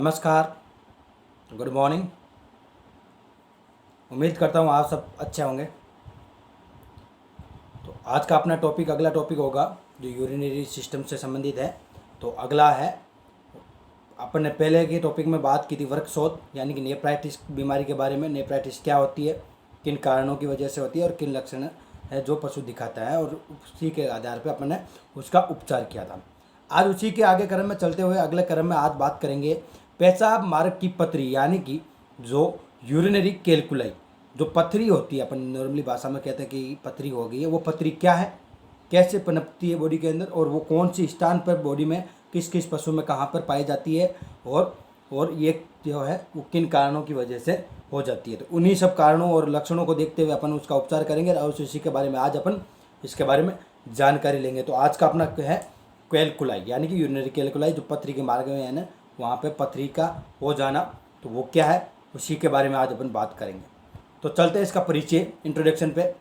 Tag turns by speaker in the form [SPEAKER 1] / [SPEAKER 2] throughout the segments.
[SPEAKER 1] नमस्कार। Good morning. उम्मीद करता हूँ आप सब अच्छे होंगे। तो आज का अपना अगला टॉपिक होगा जो यूरिनरी सिस्टम से संबंधित है। तो अगला है, अपन ने पहले के टॉपिक में बात की थी वर्कशॉप यानी कि नेफ्राइटिस बीमारी के बारे में। नेफ्राइटिस क्या होती है, किन कारणों की वजह से होती है और किन लक्षण है जो पशु दिखाता है, और उसी के आधार पर अपन ने उसका उपचार किया था। आज उसी के आगे क्रम में चलते हुए अगले क्रम में आज बात करेंगे पेशाब मार्ग की पथरी यानी कि जो यूरिनरी कैलकुलाई, जो पथरी होती है, अपन नॉर्मली भाषा में कहते हैं कि पथरी हो गई है। वो पथरी क्या है, कैसे पनपती है बॉडी के अंदर, और वो कौन सी स्थान पर बॉडी में किस किस पशु में कहाँ पर पाई जाती है, और ये जो है वो किन कारणों की वजह से हो जाती है। तो उन्हीं सब कारणों और लक्षणों को देखते हुए अपन उसका उपचार करेंगे और इसी के बारे में आज अपन इसके बारे में जानकारी लेंगे। तो आज का अपना है कैलकुलाई यानी कि यूरिनरी कैलकुलाई, जो पथरी के मार्ग में है ना, वहाँ पे पथरी का हो जाना, तो वो क्या है उसी के बारे में आज अपन बात करेंगे। तो चलते हैं इसका परिचय इंट्रोडक्शन पे।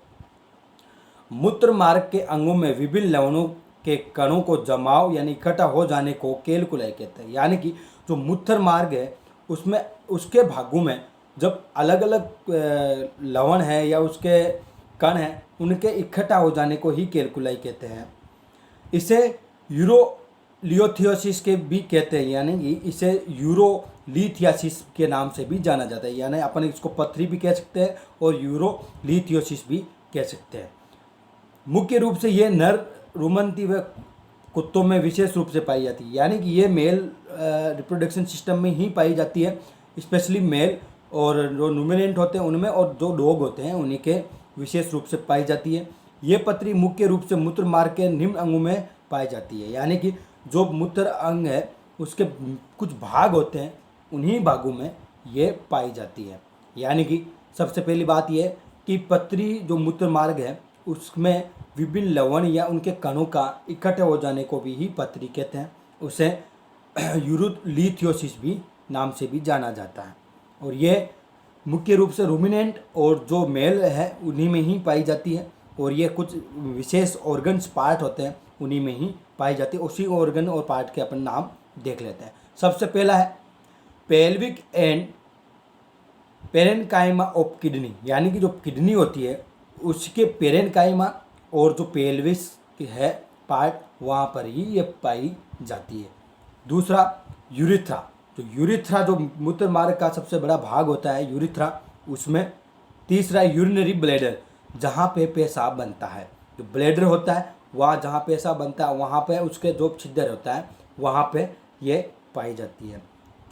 [SPEAKER 1] मूत्र मार्ग के अंगों में विभिन्न लवणों के कणों को जमाव यानी इकट्ठा हो जाने को कैलकुलाई कहते हैं। यानी कि जो मूत्र मार्ग है उसमें उसके भागों में जब अलग अलग लवण है या उसके कण हैं, उनके इकट्ठा हो जाने को ही कैलकुलाई कहते हैं। इसे यूरोलियोथियोसिस के भी कहते हैं, यानी कि इसे यूरोलिथियासिस के नाम से भी जाना जाता है। यानी अपन इसको पथरी भी कह सकते हैं और यूरोलिथियोसिस भी कह सकते हैं। मुख्य रूप से ये नर रुमंती व कुत्तों में विशेष रूप से पाई जाती है, यानी कि ये मेल रिप्रोडक्शन सिस्टम में ही पाई जाती है, स्पेशली मेल, और जो रूमिनेंट होते हैं उनमें, और जो डॉग होते हैं उन्हीं के विशेष रूप से पाई जाती है। ये पथरी मुख्य रूप से मूत्र मार्ग के निम्न अंगों में पाई जाती है, यानी कि जो मूत्र अंग है उसके कुछ भाग होते हैं, उन्हीं भागों में ये पाई जाती है। यानी कि सबसे पहली बात यह कि पथरी जो मूत्र मार्ग है उसमें विभिन्न लवण या उनके कणों का इकट्ठे हो जाने को भी ही पथरी कहते हैं। उसे यूरोलिथियोसिस भी नाम से भी जाना जाता है, और ये मुख्य रूप से रूमिनेंट और जो मेल है उन्हीं में ही पाई जाती है, और ये कुछ विशेष ऑर्गन्स पार्ट होते हैं उन्हीं में ही पाई जाती है। उसी ऑर्गन और पार्ट के अपन नाम देख लेते हैं। सबसे पहला है pelvic and parenchyma of kidney, यानी कि जो किडनी होती है उसके पेरेनकाइमा और जो पेल्विस है पार्ट, वहाँ पर ही ये पाई जाती है। दूसरा यूरिथ्रा, जो मूत्र मार्ग का सबसे बड़ा भाग होता है यूरिथ्रा, उसमें। तीसरा यूरिनरी ब्लैडर, जहाँ पे पेशाब बनता है, जो ब्लैडर होता है वहाँ जहाँ पेशाब बनता है वहाँ पे उसके जो छिद्र होता है वहाँ पे ये पाई जाती है।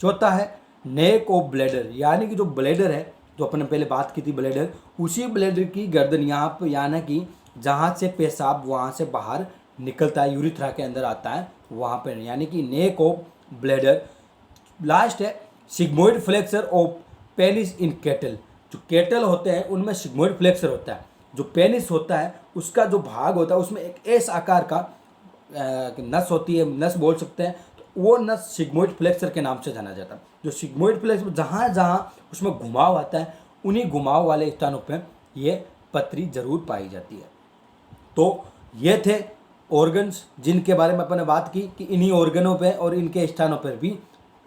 [SPEAKER 1] चौथा है नेक ऑफ ब्लैडर, यानी कि जो ब्लैडर है, जो अपन ने पहले बात की थी ब्लैडर, उसी ब्लैडर की गर्दन यहाँ पर, यानी कि जहाँ से पेशाब वहाँ से बाहर निकलता है यूरिथ्रा के अंदर आता है वहाँ पर, यानी कि नेक ऑफ ब्लैडर। लास्ट है sigmoid flexor of penis in cattle, जो कैटल होते हैं उनमें सिग्मोइड फ्लेक्सर होता है। जो पेनिस होता है उसका जो भाग होता है उसमें एक एस आकार का नस होती है, नस बोल सकते हैं, तो वो नस सिग्मोइड फ्लेक्सर के नाम से जाना जाता है। जो सिग्मोइड फ्लेक्सर जहाँ जहाँ उसमें घुमाव आता है उन्हीं घुमाव वाले स्थानों पर ये पथरी जरूर पाई जाती है। तो ये थे ऑर्गन्स जिनके बारे में अपन ने बात की कि इन्हीं ऑर्गनों पे और इनके स्थानों पर भी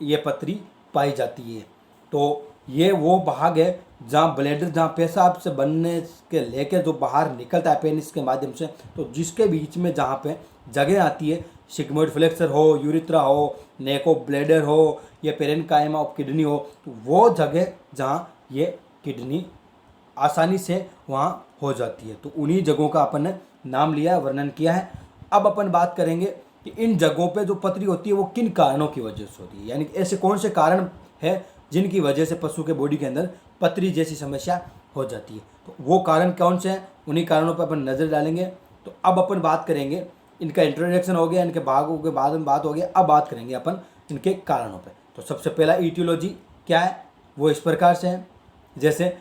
[SPEAKER 1] ये पथरी पाई जाती है। तो ये वो भाग है जहाँ ब्लैडर, जहाँ पेशाब से बनने के लेके जो बाहर निकलता है पेनिस के माध्यम से, तो जिसके बीच में जहाँ पे जगह आती है, सिग्मोइड फ्लेक्सर हो, यूरिथ्रा हो, नेक ऑफ ब्लैडर हो, या पेरेनकाइमा ऑफ किडनी हो, तो वो जगह जहाँ ये किडनी आसानी से वहाँ हो जाती है, तो उन्हीं जगहों का अपन ने नाम लिया, वर्णन किया है। अब अपन बात करेंगे कि इन जगहों पे जो पथरी होती है वो किन कारणों की वजह से होती है, यानी कि ऐसे कौन से कारण है जिनकी वजह से पशु के बॉडी के अंदर पथरी जैसी समस्या हो जाती है। तो वो कारण कौन से हैं, उन्हीं कारणों पर अपन नज़र डालेंगे। तो अब अपन बात करेंगे, इनका इंट्रोडक्शन हो गया, इनके भागों के बाद में बात हो गया, अब बात करेंगे अपन इनके कारणों पर। तो सबसे पहला ईटियोलॉजी क्या है, वो इस प्रकार से है। जैसे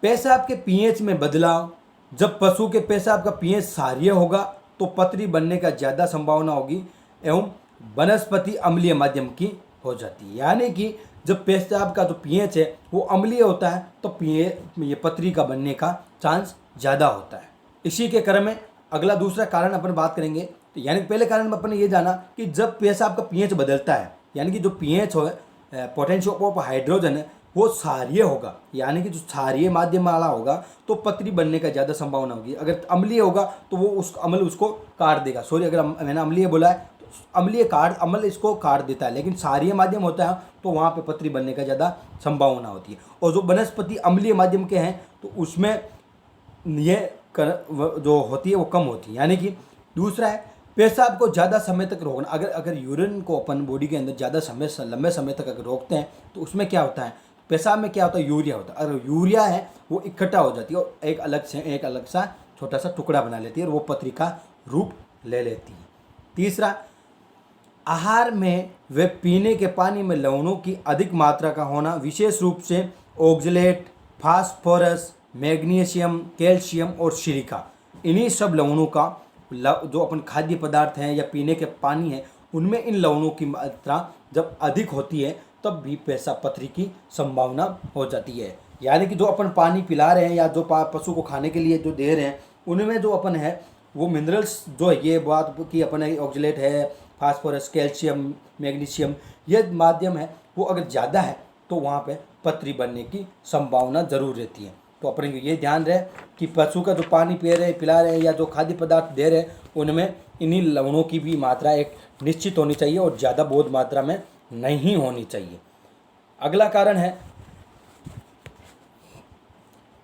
[SPEAKER 1] पेशाब के पीएच में बदलाव, जब पशु के पेशाब का पीएच क्षारीय होगा तो पथरी बनने का ज़्यादा संभावना होगी एवं वनस्पति अम्लीय माध्यम की हो जाती है। यानी कि जब पेशाब का जो पीएच है वो अम्लीय होता है तो ये पथरी का बनने का चांस ज़्यादा होता है। इसी के क्रम में अगला दूसरा कारण अपन बात करेंगे। तो यानी पहले कारण में अपन ने ये जाना कि जब पेशाब का पीएच बदलता है यानी कि जो पीएच हो पोटेंशियल ऑफ हाइड्रोजन है वो क्षारीय होगा, यानी कि जो क्षारीय माध्यम वाला होगा तो पतरी बनने का ज़्यादा संभावना होगी। अगर अम्लीय होगा तो वो उस अम्ल उसको काट देगा। सॉरी, अगर मैंने अम्लीय बोला है तो अम्ल इसको काट देता है, लेकिन क्षारीय माध्यम होता है तो वहाँ पे पतरी बनने का ज़्यादा संभावना होती है। और जो वनस्पति अम्लीय माध्यम के हैं तो उसमें ये जो होती है वो कम होती है। यानी कि दूसरा है पेशाब को ज़्यादा समय तक रोकना। अगर यूरिन को अपन बॉडी के अंदर ज़्यादा लंबे समय तक अगर रोकते हैं तो उसमें क्या होता है, पेशाब में क्या होता है, यूरिया होता है। अगर यूरिया है वो इकट्ठा हो जाती है और एक अलग सा छोटा सा टुकड़ा बना लेती है और वो पतरी का रूप ले लेती है। तीसरा, आहार में व पीने के पानी में लवणों की अधिक मात्रा का होना, विशेष रूप से ऑक्जेलेट, फास्फोरस, मैग्नीशियम, कैल्शियम और सिलिका। इन्हीं सब लवणों का जो अपन खाद्य पदार्थ हैं या पीने के पानी है उनमें इन लवणों की मात्रा जब अधिक होती है तब भी पेशाब पथरी की संभावना हो जाती है। यानी कि जो अपन पानी पिला रहे हैं या जो पशु को खाने के लिए जो दे रहे हैं उनमें जो अपन है वो मिनरल्स जो है, ये बात कि अपन ऑक्जेलेट है, फास्फोरस, कैल्शियम, मैग्नीशियम, ये माध्यम है वो अगर ज़्यादा है तो वहाँ पे पथरी बनने की संभावना ज़रूर रहती है। तो अपन ये ध्यान रहे कि पशु का जो पानी पिला रहे हैं या जो खाद्य पदार्थ दे रहे हैं उनमें इन्हीं लवणों की भी मात्रा एक निश्चित होनी चाहिए और ज़्यादा बहुत मात्रा में नहीं होनी चाहिए। अगला कारण है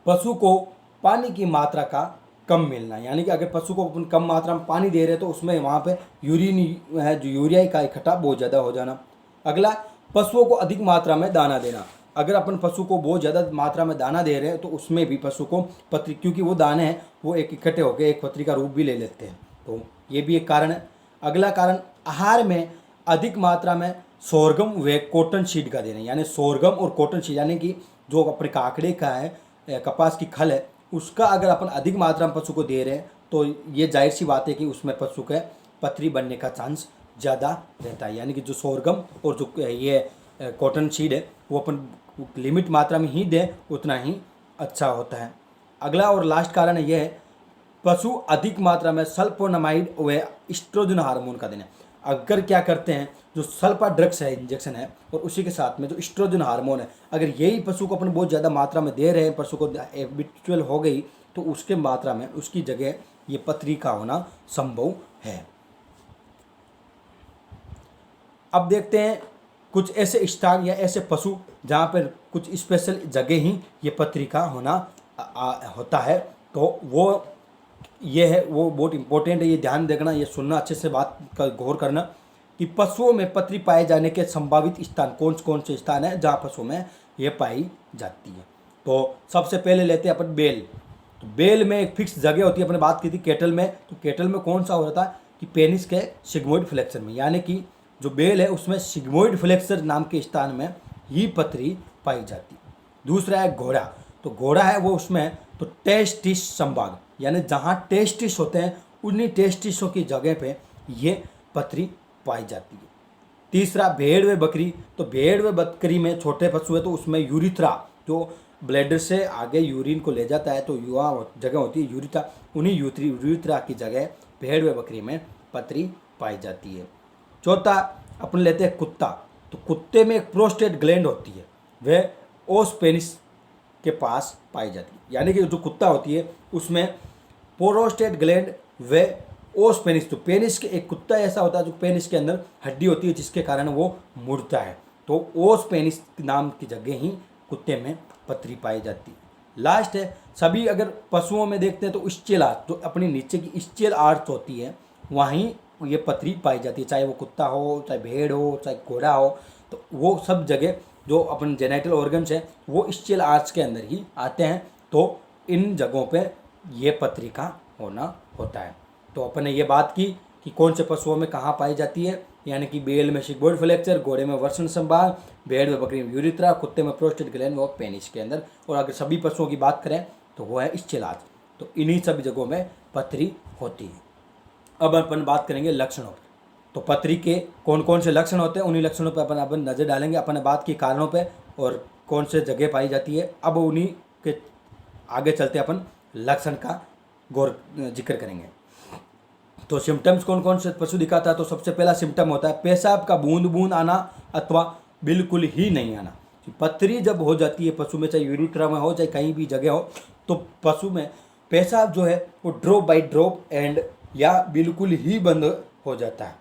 [SPEAKER 1] पशु को पानी की मात्रा का कम मिलना। यानी कि अगर पशु को अपन कम मात्रा में पानी दे रहे हैं तो उसमें वहाँ पे यूरिन है जो यूरिया का इकट्ठा बहुत ज़्यादा हो जाना। अगला, पशुओं को अधिक मात्रा में दाना देना। अगर अपन पशु को बहुत ज़्यादा मात्रा में दाना दे रहे हैं तो उसमें भी पशु को पथरी, क्योंकि वो दाने हैं वो एक इकट्ठे होकर एक पथरी का रूप भी ले लेते हैं, तो ये भी एक कारण है। अगला कारण, आहार में अधिक मात्रा में सोरगम व कॉटन सीड का देना। यानी सोरगम और कॉटन सीड यानी कि जो अपने काकड़े का है, कपास की खल है, उसका अगर अपन अधिक मात्रा में पशु को दे रहे हैं तो ये जाहिर सी बात है कि उसमें पशु के पथरी बनने का चांस ज़्यादा रहता है। यानी कि जो सोरगम और जो ये कॉटन सीड है वो अपन लिमिट मात्रा में ही दें उतना ही अच्छा होता है। अगला और लास्ट कारण यह है पशु अधिक मात्रा में सल्फोनामाइड व एस्ट्रोजन हार्मोन का देना। अगर क्या करते हैं जो सल्फा ड्रग्स है, इंजेक्शन है, और उसी के साथ में जो एस्ट्रोजन हार्मोन है, अगर यही पशु को अपन बहुत ज़्यादा मात्रा में दे रहे हैं, पशु को हैबिचुअल हो गई तो उसके मात्रा में उसकी जगह ये पथरी का होना संभव है। अब देखते हैं कुछ ऐसे स्थान या ऐसे पशु जहाँ पर कुछ स्पेशल जगह ही ये पथरी का होना होता है, तो वो ये है, वो बहुत इंपॉर्टेंट है, ये ध्यान देखना, ये सुनना, अच्छे से बात का गौर करना कि पशुओं में पथरी पाए जाने के संभावित स्थान कौन से स्थान है जहाँ पशुओं में ये पाई जाती है। तो सबसे पहले लेते हैं अपन बेल। तो बेल में एक फिक्स जगह होती है, अपने बात की थी कैटल में, तो कैटल में कौन सा हो रहा था कि पेनिस के सिग्मोइड फ्लेक्सर में, यानी कि जो बेल है उसमें सिग्मोइड फ्लेक्सर नाम के स्थान में ही पथरी पाई जाती है। दूसरा है घोड़ा। तो घोड़ा है वो उसमें तो टेस्टिस संभाग, यानी जहाँ टेस्टिस होते हैं उन्हीं टेस्टिसों की जगह पे ये पथरी पाई जाती है। तीसरा भेड़ व बकरी। तो भेड़ व बकरी में छोटे पशु है तो उसमें यूरिथ्रा जो ब्लैडर से आगे यूरिन को ले जाता है, तो युवा जगह होती है यूरिथ्रा, उन्हीं यूरिथ्रा की जगह भेड़ व बकरी में पथरी पाई जाती है। चौथा अपन लेते हैं कुत्ता। तो कुत्ते में एक प्रोस्टेट ग्लैंड होती है, वह ओस पेनिस के पास पाई जाती है। यानी कि जो कुत्ता होती है उसमें प्रोस्टेट ग्लैंड व ओस पेनिस, तो पेनिस के एक कुत्ता ऐसा होता है जो पेनिस के अंदर हड्डी होती है जिसके कारण वो मुड़ता है, तो ओस पेनिस नाम की जगह ही कुत्ते में पथरी पाई जाती है। लास्ट है सभी अगर पशुओं में देखते हैं तो स्चेल आर्च, जो अपनी नीचे की स्चेल आर्च होती है वहीं ये पथरी पाई जाती है, चाहे वो कुत्ता हो, चाहे भेड़ हो, चाहे घोड़ा हो, तो वो सब जगह जो अपन जेनेटल ऑर्गन्स हैं वो स्चेल आर्च के अंदर ही आते हैं, तो इन जगहों पे ये पथरी का होना होता है। तो अपन ने ये बात की कि कौन से पशुओं में कहाँ पाई जाती है, यानी कि बेल में सिग्मोइड फ्लेक्सर, घोड़े में वर्षण संभाग, भेड़ में बकरी में यूरिथ्रा, कुत्ते में प्रोस्टेट ग्लैंड व पेनिस के अंदर, और अगर सभी पशुओं की बात करें तो वो है स्चेल आर्च। तो इन्हीं सभी जगहों में पथरी होती है। अब अपन बात करेंगे लक्षणों पर। तो पथरी के कौन कौन से लक्षण होते हैं उन्हीं लक्षणों पर अपन नज़र डालेंगे। अपन ने बात की कारणों पे और कौन से जगह पाई जाती है, अब उन्हीं के आगे चलते अपन लक्षण का गौर जिक्र करेंगे। तो सिम्टम्स कौन कौन से पशु दिखाता है? तो सबसे पहला सिम्टम होता है पेशाब का बूंद बूंद आना अथवा बिल्कुल ही नहीं आना। पथरी जब हो जाती है पशु में, चाहे यूरिथ्रा में हो चाहे कहीं भी जगह हो, तो पशु में पेशाब जो है वो ड्रॉप बाय ड्रॉप एंड या बिल्कुल ही बंद हो जाता है।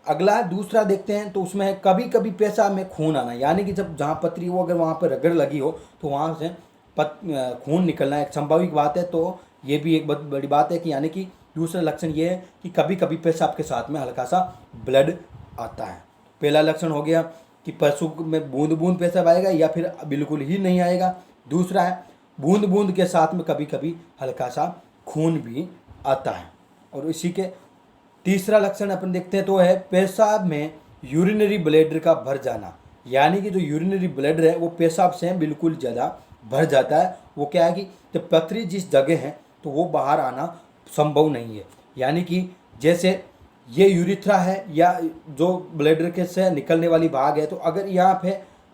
[SPEAKER 1] अगला दूसरा देखते हैं, तो उसमें है कभी कभी पेशाब में खून आना, यानी कि जब जहाँ पथरी हो अगर वहाँ पर रगड़ लगी हो तो वहाँ से खून निकलना एक संभाविक बात है। तो ये भी एक बहुत बड़ी बात है कि यानी कि दूसरा लक्षण ये है कि कभी कभी पेशाब के साथ में हल्का सा ब्लड आता है। पहला लक्षण हो गया कि पशु में बूंद बूंद पेशाब आएगा या फिर बिल्कुल ही नहीं आएगा। दूसरा है बूंद बूंद के साथ में कभी कभी हल्का सा खून भी आता है। और इसी के तीसरा लक्षण अपन देखते हैं तो है पेशाब में यूरिनरी ब्लैडर का भर जाना, यानी कि जो यूरिनरी ब्लैडर है वो पेशाब से बिल्कुल ज़्यादा भर जाता है। वो क्या है कि जब पथरी जिस जगह है तो वो बाहर आना संभव नहीं है, यानी कि जैसे ये यूरिथ्रा है या जो ब्लैडर के से निकलने वाली भाग है, तो अगर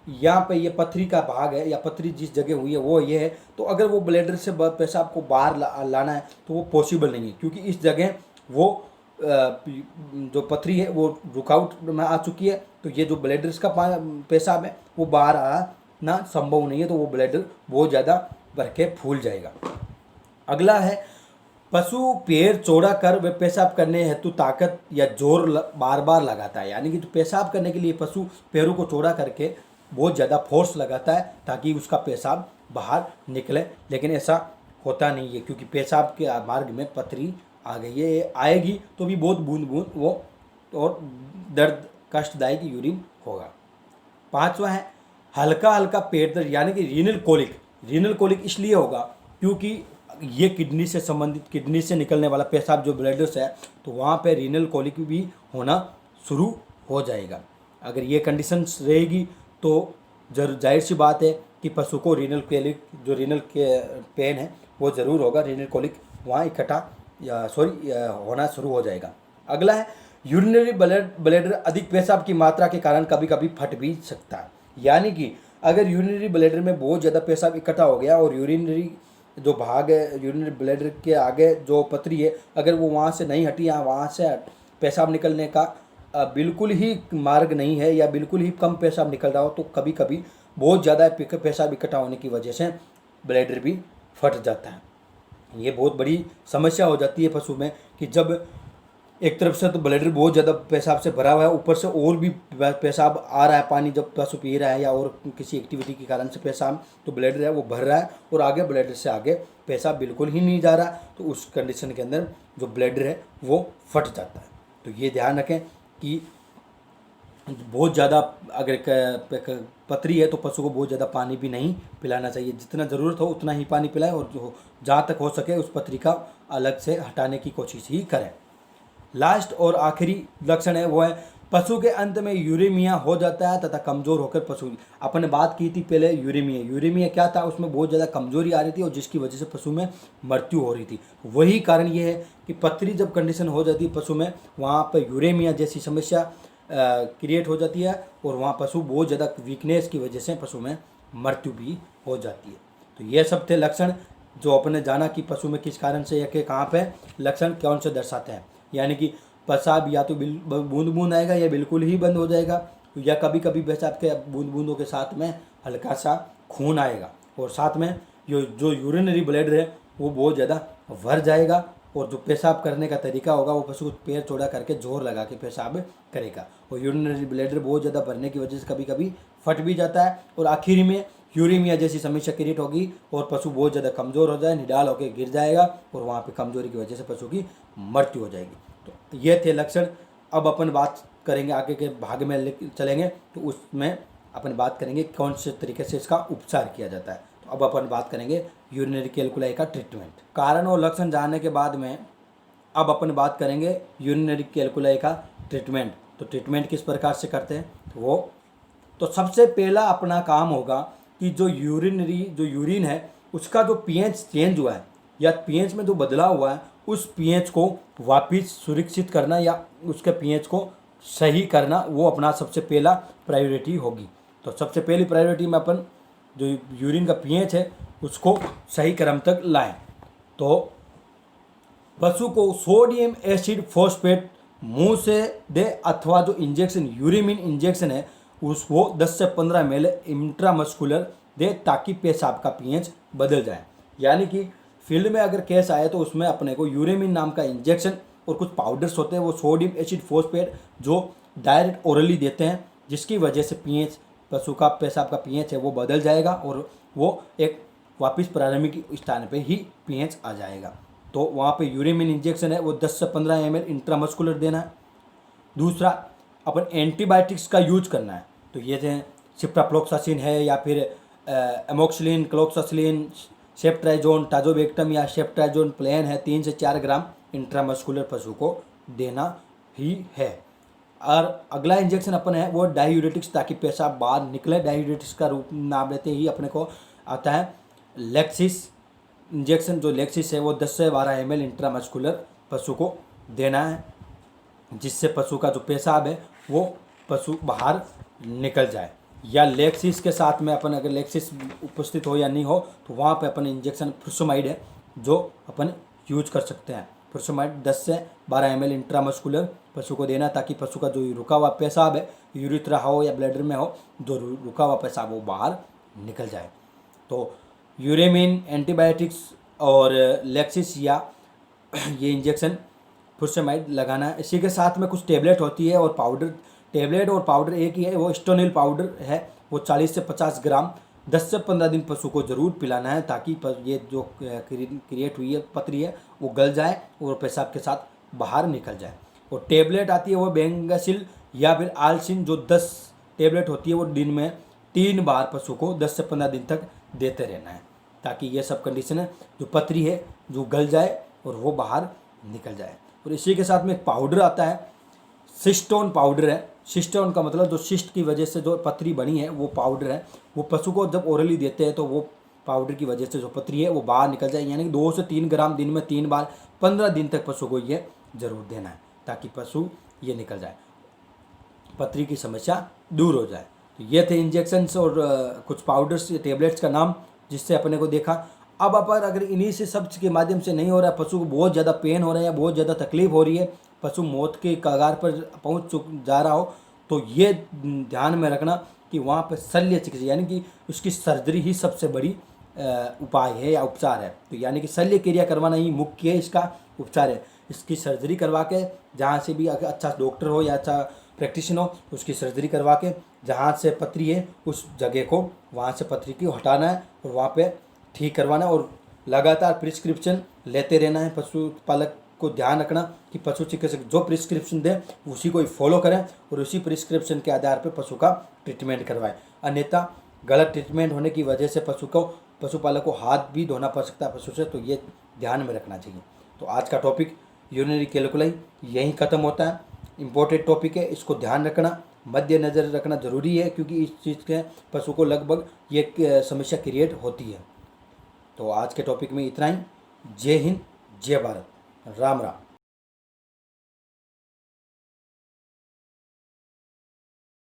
[SPEAKER 1] यहाँ पे ये पथरी का भाग है या पथरी जिस जगह हुई है वो ये है, तो अगर वो ब्लैडर से पेशाब को बाहर लाना है तो वो पॉसिबल नहीं है, क्योंकि इस जगह वो जो पथरी है वो रुकावट में आ चुकी है। तो ये जो ब्लैडर्स का पेशाब है वो बाहर आना संभव नहीं है, तो वो ब्लैडर बहुत ज़्यादा भर के फूल जाएगा। अगला है पशु पैर चौड़ा कर वे पेशाब करने हेतु ताकत या जोर बार बार लगाता है, यानी कि तो पेशाब करने के लिए पशु पैरों को चौड़ा करके बहुत ज़्यादा फोर्स लगाता है ताकि उसका पेशाब बाहर निकले, लेकिन ऐसा होता नहीं है क्योंकि पेशाब के मार्ग में पथरी आ गई है, ये आएगी तो भी बहुत बूंद बूंद वो और दर्द कष्टदायक यूरिन होगा। पांचवा है हल्का हल्का पेट दर्द, यानी कि रीनल कोलिक। रीनल कोलिक इसलिए होगा क्योंकि ये किडनी से संबंधित, किडनी से निकलने वाला पेशाब जो ब्लैडर्स है तो वहाँ पे रीनल कोलिक भी होना शुरू हो जाएगा। अगर ये कंडीशंस रहेगी तो जाहिर सी बात है कि पशु को रीनल कोलिक, जो रीनल के पेन है वो ज़रूर होगा, रीनल कोलिक वहाँ इकट्ठा होना शुरू हो जाएगा। अगला है यूरिनरी ब्लैडर अधिक पेशाब की मात्रा के कारण कभी कभी फट भी सकता है, यानी कि अगर यूरिनरी ब्लैडर में बहुत ज़्यादा पेशाब इकट्ठा हो गया और यूरिनरी जो भाग है यूरिनरी ब्लैडर के आगे जो पथरी है अगर वो वहाँ से नहीं हटी या वहाँ से पेशाब निकलने का बिल्कुल ही मार्ग नहीं है या बिल्कुल ही कम पेशाब निकल रहा हो, तो कभी कभी बहुत ज़्यादा पेशाब इकट्ठा होने की वजह से ब्लैडर भी फट जाता है। ये बहुत बड़ी समस्या हो जाती है पशु में कि जब एक तरफ से तो ब्लैडर बहुत ज़्यादा पेशाब से भरा हुआ है, ऊपर से और भी पेशाब आ रहा है, पानी जब पशु पी रहा है या और किसी एक्टिविटी के कारण से पेशाब, तो ब्लैडर है वो भर रहा है और आगे ब्लैडर से आगे पेशाब बिल्कुल ही नहीं जा रहा, तो उस कंडीशन के अंदर जो ब्लैडर है वो फट जाता है। तो ये ध्यान रखें कि बहुत ज़्यादा अगर पथरी है तो पशु को बहुत ज़्यादा पानी भी नहीं पिलाना चाहिए, जितना ज़रूरत हो उतना ही पानी पिलाएं और जो जहाँ तक हो सके उस पथरी का अलग से हटाने की कोशिश ही करें। लास्ट और आखिरी लक्षण है वो है पशु के अंत में यूरेमिया हो जाता है तथा कमज़ोर होकर पशु, अपन बात की थी पहले यूरेमिया क्या था, उसमें बहुत ज़्यादा कमजोरी आ रही थी और जिसकी वजह से पशु में मृत्यु हो रही थी। वही कारण ये है कि पथरी जब कंडीशन हो जाती है पशु में, वहाँ पर यूरेमिया जैसी समस्या क्रिएट हो जाती है और वहाँ पशु बहुत ज़्यादा वीकनेस की वजह से पशु में मृत्यु भी हो जाती है। तो ये सब थे लक्षण जो अपने जाना कि पशु में किस कारण से या कि कहाँ पे लक्षण कौन से दर्शाते हैं, यानी कि पेशाब या तो बूंद बूंद आएगा या बिल्कुल ही बंद हो जाएगा या कभी कभी पेशाब के बूंद बूंदों के साथ में हल्का सा खून आएगा और साथ में जो यूरिनरी ब्लैडर है वो बहुत ज़्यादा भर जाएगा और जो पेशाब करने का तरीका होगा वो पशु पैर चौड़ा करके जोर लगा के पेशाब करेगा और यूरिनरी ब्लैडर बहुत ज़्यादा भरने की वजह से कभी कभी फट भी जाता है और आखिर में यूरेमिया जैसी समस्या क्रिएट होगी और पशु बहुत ज़्यादा कमज़ोर हो जाए, निडाल होकर गिर जाएगा और वहाँ पे कमज़ोरी की वजह से पशु की मृत्यु हो जाएगी। तो ये थे लक्षण। अब अपन बात करेंगे आगे के भाग में चलेंगे तो उसमें अपन बात करेंगे कौन से तरीके से इसका उपचार किया जाता है। तो अब अपन बात करेंगे यूरिनरी कैलकुलाई का ट्रीटमेंट। कारण और लक्षण जानने के बाद में अब अपन बात करेंगे यूरिनरी कैलकुलाई का ट्रीटमेंट। तो ट्रीटमेंट किस प्रकार से करते हैं वो, तो सबसे पहला अपना काम होगा कि जो यूरिन है उसका जो पीएच चेंज हुआ है या पीएच में जो बदलाव हुआ है उस पीएच को वापस सुरक्षित करना या उसके पीएच को सही करना वो अपना सबसे पहला प्रायोरिटी होगी। तो सबसे पहली प्रायोरिटी में अपन जो यूरिन का पीएच है उसको सही क्रम तक लाएं। तो पशु को सोडियम एसिड फॉस्फेट मुंह से दे अथवा जो इंजेक्शन यूरिमिन इंजेक्शन है उस वो 10 से 15 ml इंट्रामस्कुलर दे ताकि पेशाब का पीएच बदल जाए। यानी कि फील्ड में अगर केस आए तो उसमें अपने को यूरेमिन नाम का इंजेक्शन और कुछ पाउडर्स होते हैं वो सोडियम एसिड फॉस्फेट जो डायरेक्ट ओरली देते हैं, जिसकी वजह से पीएच पशु का पेशाब का पीएच है वो बदल जाएगा और वो एक वापस प्रारंभिक स्थान पे ही पीएच आ जाएगा। तो वहाँ पे यूरेमिन इंजेक्शन है वो 10 से 15 ml इंट्रामस्कुलर देना है। दूसरा अपन एंटीबायोटिक्स का यूज करना है, तो ये जो सिप्राफ्लोक्सासिन है या फिर एमोक्सिलिन, क्लोक्सासिलिन, सेफ्ट्राइजोन, टाजोबेक्टम या सेफ्ट्राइजोन प्लेन है 3 से 4 ग्राम इंट्रामस्कुलर पशु को देना ही है। और अगला इंजेक्शन अपन है वो डायूरेटिक्स ताकि पेशाब बाहर निकले, डायूरेटिक्स का रूप नाम लेते ही अपने को आता है लेक्सिस इंजेक्शन। जो लेक्सिस है वो 10 से 12 ml इंट्रामस्कुलर पशु को देना है, जिससे पशु का जो पेशाब है वो पशु बाहर निकल जाए। या लेक्सिस के साथ में अपन अगर लेक्सिस उपस्थित हो या नहीं हो तो वहाँ पे अपन इंजेक्शन फ्रुसोमाइड है जो अपन यूज कर सकते हैं। फ्रुसोमाइड 10 से 12 ml इंट्रामस्कुलर पशु को देना ताकि पशु का जो रुका हुआ पेशाब है, यूरिथ्रा हो या ब्लैडर में हो, जो रुका हुआ पेशाब वो बाहर निकल जाए। तो यूरेमिन, एंटीबायोटिक्स और लेक्सिस या ये इंजेक्शन फ्रुसोमाइड लगाना है। इसी के साथ में कुछ टेबलेट होती है और पाउडर, टेबलेट और पाउडर एक ही है, वो स्टोनिल पाउडर है, वो 40 से 50 ग्राम 10 से 15 दिन पशु को ज़रूर पिलाना है ताकि ये जो क्रिएट हुई है पतरी है वो गल जाए और पेशाब के साथ बाहर निकल जाए। और टेबलेट आती है वो बेंगासिल या फिर आलसिन जो 10 टेबलेट होती है वो दिन में 3 बार पशु को 10 से 15 दिन तक देते रहना है ताकि ये सब कंडीशन है जो पतरी है जो गल जाए और वो बाहर निकल जाए। और इसी के साथ में एक पाउडर आता है, सिस्टोन पाउडर है। सिस्टोन का मतलब जो सिस्ट की वजह से जो पतरी बनी है वो पाउडर है, वो पशु को जब ओरली देते हैं तो वो पाउडर की वजह से जो पतरी है वो बाहर निकल जाए। यानी कि 2 से 3 ग्राम दिन में 3 बार 15 दिन तक पशु को ये ज़रूर देना है ताकि पशु ये निकल जाए, पतरी की समस्या दूर हो जाए। तो ये थे इंजेक्शन्स और कुछ पाउडर्स या टेबलेट्स का नाम जिससे अपने को देखा। अब अपन अगर इन्हीं से सब के माध्यम से नहीं हो रहा है, पशु को बहुत ज़्यादा पेन हो रहा है या बहुत ज़्यादा तकलीफ हो रही है, पशु मौत के कगार पर पहुंच जा रहा हो, तो ये ध्यान में रखना कि वहाँ पर शल्य चिकित्सा यानी कि उसकी सर्जरी ही सबसे बड़ी उपाय है या उपचार है। तो यानी कि शल्य क्रिया करवाना ही मुख्य इसका उपचार है। इसकी सर्जरी करवा के जहाँ से भी अच्छा डॉक्टर हो या अच्छा प्रैक्टिशनर हो उसकी सर्जरी करवा के जहाँ से पथरी है उस जगह को वहाँ से पथरी को हटाना है और वहाँ पे ठीक करवाना है और लगातार प्रिस्क्रिप्शन लेते रहना है। पशुपालक को ध्यान रखना कि पशु चिकित्सक जो प्रिस्क्रिप्शन दे उसी को ही फॉलो करें और उसी प्रिस्क्रिप्शन के आधार पर पशु का ट्रीटमेंट करवाएं। अन्यथा गलत ट्रीटमेंट होने की वजह से पशुपालक को हाथ भी धोना पड़ सकता है पशु से, तो ये ध्यान में रखना चाहिए। तो आज का टॉपिक यूरिनरी कैल्कुलाई यहीं ख़त्म होता है। इम्पोर्टेंट टॉपिक है, इसको ध्यान रखना, मद्देनज़र रखना ज़रूरी है क्योंकि इस चीज़ के पशु को लगभग ये समस्या क्रिएट होती है। तो आज के टॉपिक में इतना ही। जय हिंद, जय भारत, राम राम।